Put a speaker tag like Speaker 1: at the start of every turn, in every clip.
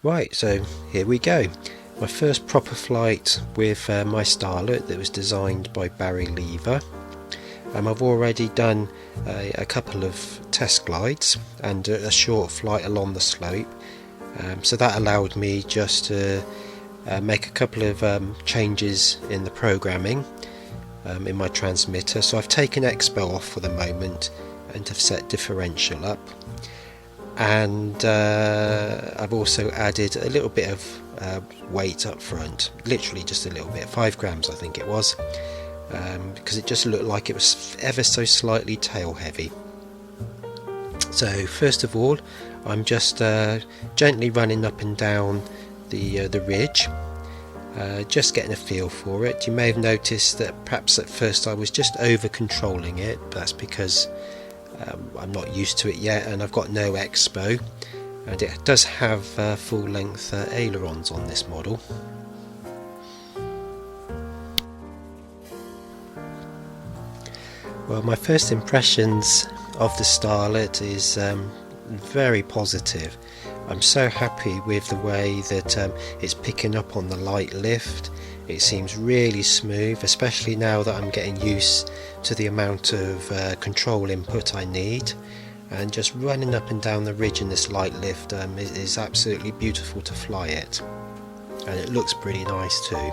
Speaker 1: Right, so here we go. My first proper flight with my Starlet that was designed by Barrie. I've already done a couple of test glides and a short flight along the slope, so that allowed me just to make a couple of changes in the programming in my transmitter. So I've taken Expo off for the moment and have set differential up, and I've also added a little bit of weight up front, literally just a little bit, 5 grams I think it was, because it just looked like it was ever so slightly tail heavy. So first of all, I'm just gently running up and down the ridge, just getting a feel for it. You may have noticed that perhaps at first I was just over controlling it, but that's because I'm not used to it yet, and I've got no Expo, and it does have full length ailerons on this model. Well, my first impressions of the Starlet is very positive. I'm so happy with the way that it's picking up on the light lift. It seems really smooth, especially now that I'm getting used to the amount of control input I need. And just running up and down the ridge in this light lift is absolutely beautiful to fly it. And it looks pretty nice too.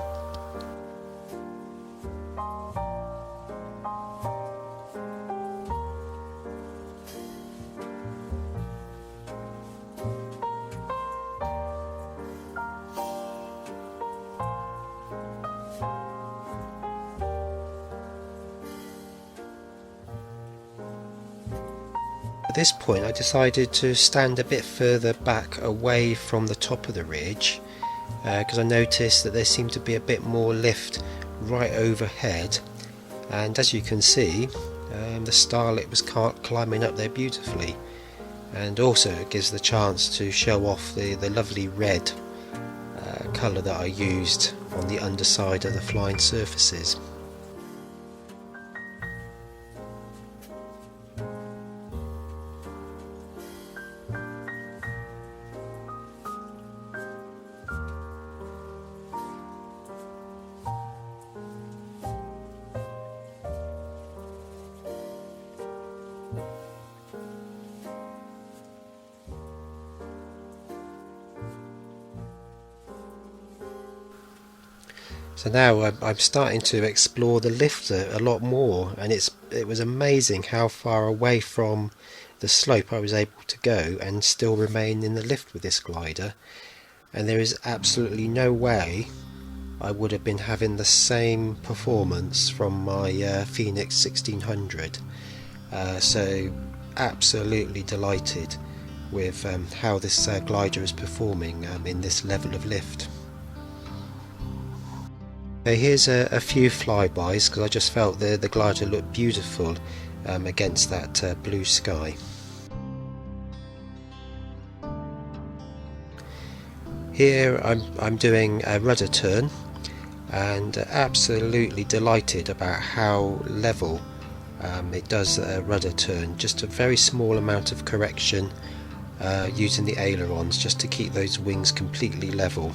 Speaker 1: At this point I decided to stand a bit further back away from the top of the ridge, because I noticed that there seemed to be a bit more lift right overhead, and as you can see the Starlet was climbing up there beautifully, and also it gives the chance to show off the lovely red colour that I used on the underside of the flying surfaces. So now I'm starting to explore the lift a lot more, and it was amazing how far away from the slope I was able to go and still remain in the lift with this glider, and there is absolutely no way I would have been having the same performance from my Phoenix 1600. So absolutely delighted with how this glider is performing in this level of lift. Here's a few flybys, because I just felt the glider looked beautiful against that blue sky. Here I'm doing a rudder turn, and absolutely delighted about how level it does a rudder turn. Just a very small amount of correction using the ailerons just to keep those wings completely level.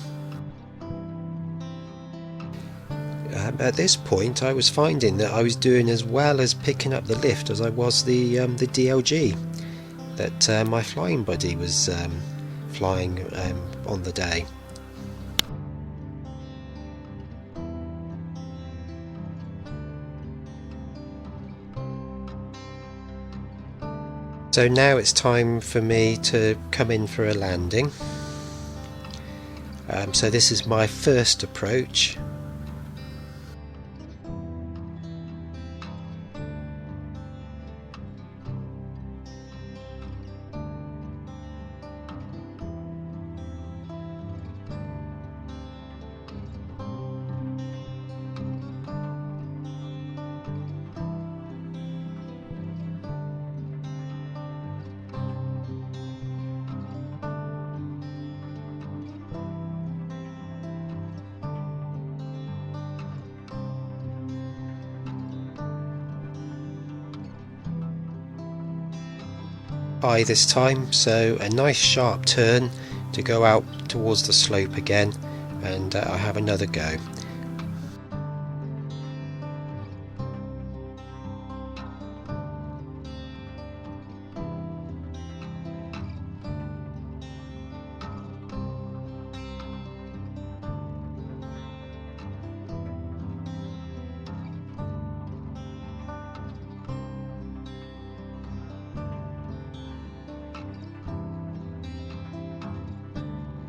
Speaker 1: At this point I was finding that I was doing as well as picking up the lift as I was the DLG that my flying buddy was flying on the day. So now it's time for me to come in for a landing. So this is my first approach. High this time, so a nice sharp turn to go out towards the slope again, and I'll have another go.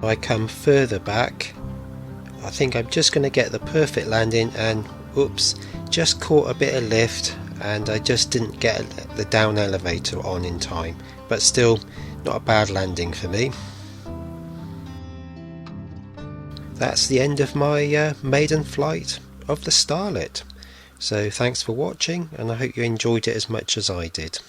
Speaker 1: I come further back. I think I'm just going to get the perfect landing, and oops, just caught a bit of lift and I just didn't get the down elevator on in time, but still not a bad landing for me. That's the end of my maiden flight of the Starlet. So thanks for watching, and I hope you enjoyed it as much as I did.